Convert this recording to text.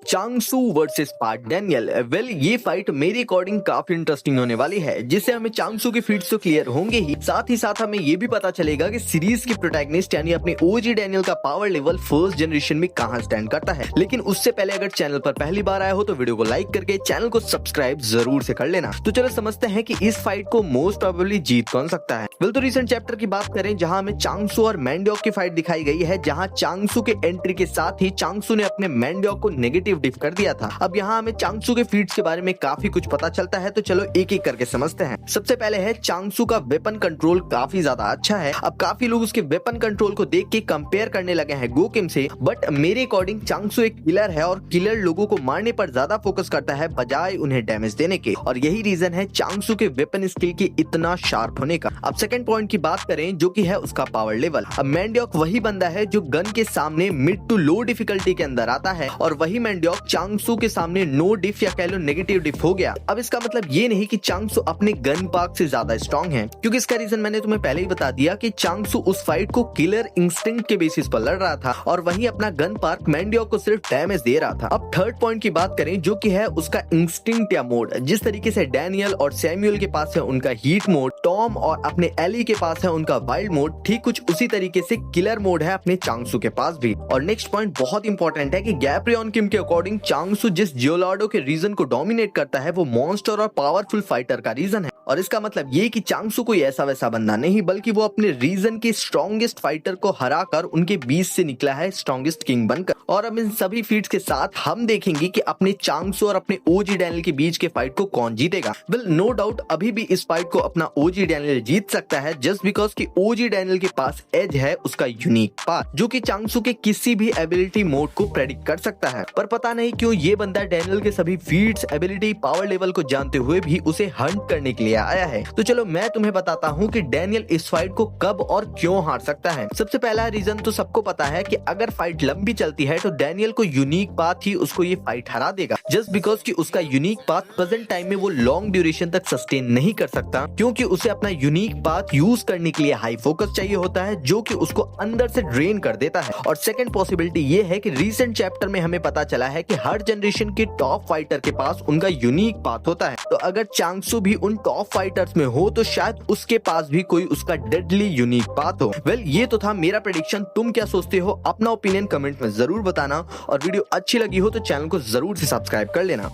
चांगसू versus part Daniel. Well ये fight मेरे according काफी इंटरेस्टिंग होने वाली है, जिससे हमें चांगसू के फीट्स तो क्लियर होंगे ही साथ हमें ये भी पता चलेगा कि सीरीज के प्रोटैगनिस्ट यानी अपने ओजी डैनियल का पावर लेवल फर्स्ट जनरेशन में कहां स्टैंड करता है। लेकिन उससे पहले अगर चैनल पर पहली बार आया हो तो वीडियो को लाइक करके चैनल को सब्सक्राइब जरूर से कर लेना। तो चलो समझते हैं कि इस फाइट को मोस्ट प्रोबेबली जीत कौन सकता है। वेल तो रिसेंट चैप्टर की बात करें जहां हमें चांगसू और मैंडोक की फाइट दिखाई गई है, जहां चांगसू के एंट्री के साथ ही चांगसू ने अपने मैंडोक को नेगेटिव डिफ कर दिया था। अब यहाँ हमें चांगसू के फीट्स के बारे में काफी कुछ पता चलता है, तो चलो एक एक करके समझते हैं। सबसे पहले है चांगसू का वेपन कंट्रोल काफी ज्यादा अच्छा है। अब काफी लोग उसके वेपन कंट्रोल को देख के कंपेयर करने लगे हैं गोकिम से, बट मेरे अकॉर्डिंग चांगसू एक किलर है और किलर लोगों को मारने पर ज्यादा फोकस करता है बजाय उन्हें डैमेज देने के, और यही रीजन है चांगसू के वेपन स्किल के इतना शार्प होने का। अब सेकंड पॉइंट की बात करें जो कि है उसका पावर लेवल। अब मैंडोक वही बंदा है जो गन के सामने मिड टू लो डिफिकल्टी के अंदर आता है, और वही मैंडोक चांगसू के सामने नो डिफ या कह लो नेगेटिव डिफ हो गया। अब इसका मतलब ये नहीं कि चांगसू अपने गन पार्क से ज्यादा स्ट्रॉन्ग है, क्योंकि इसका रीजन मैंने तुम्हें पहले ही बता दिया कि चांगसू उस फाइट को किलर इंस्टिंक्ट के बेसिस पर लड़ रहा था, और वही अपना गन पार्क मैंडोक को सिर्फ डैमेज दे रहा था। अब थर्ड पॉइंट की बात करें जो कि है उसका इंस्टिंक्ट या मोड। जिस तरीके से डैनियल और सैमुअल के पास है उनका हीट मोड, टॉम और अपने एली के पास है उनका वाइल्ड मोड, ठीक कुछ उसी तरीके से किलर मोड है अपने चांगसू के पास भी। और नेक्स्ट पॉइंट बहुत इंपॉर्टेंट है कि गैब्रियन किम के अकॉर्डिंग चांगसू जिस जियोलार्डो के रीजन को डोमिनेट करता है वो मॉन्स्टर और पावरफुल फाइटर का रीजन है, और इसका मतलब ये कि चांगसू कोई ऐसा वैसा बंदा नहीं बल्कि वो अपने रीजन के स्ट्रॉन्गेस्ट फाइटर को हराकर उनके बीच से निकला है स्ट्रॉन्गेस्ट किंग बनकर। और अब इन सभी फीट्स के साथ हम देखेंगे कि अपने चांगसू और अपने ओजी डैनियल के बीच के फाइट को कौन जीतेगा। वेल नो डाउट अभी भी इस फाइट को अपना ओजी डैनियल जीत सकता है, जस्ट बिकॉज कि ओजी डैनियल के पास एज है उसका यूनिक पाथ, जो कि चांगसू के किसी भी एबिलिटी मोड को प्रेडिक्ट कर सकता है। पर पता नहीं क्यों ये बंदा डैनियल के सभी फीट्स, एबिलिटी, पावर लेवल को जानते हुए भी उसे हंट करने के लिए आया है। तो चलो मैं तुम्हें बताता हूँ कि डैनियल इस फाइट को कब और क्यों हार सकता है। सबसे पहला रीजन तो सबको पता है कि अगर फाइट लंबी चलती है तो डैनियल को यूनिक पाथ ही उसको ये फाइट हरा देगा, जस्ट बिकॉज कि उसका यूनिक पाथ प्रेजेंट टाइम में वो लॉन्ग ड्यूरेशन तक सस्टेन नहीं कर सकता, क्योंकि उसे अपना यूनिक पाथ यूज करने के लिए हाई फोकस चाहिए होता है, जो कि उसको अंदर से ड्रेन कर देता है। और सेकंड पॉसिबिलिटी ये है कि रीसेंट चैप्टर में हमें पता चला है कि हर जनरेशन के टॉप फाइटर के पास उनका यूनिक पाथ होता है, तो अगर चांगसू भी उन टॉप फाइटर्स में हो तो शायद उसके पास भी कोई उसका डेडली यूनिक पाथ हो। वेल ये तो था मेरा प्रेडिक्शन, तुम क्या सोचते हो? अपना ओपिनियन कमेंट में जरूर बताना, और वीडियो अच्छी लगी हो तो चैनल को जरूर से सब्सक्राइब कर लेना।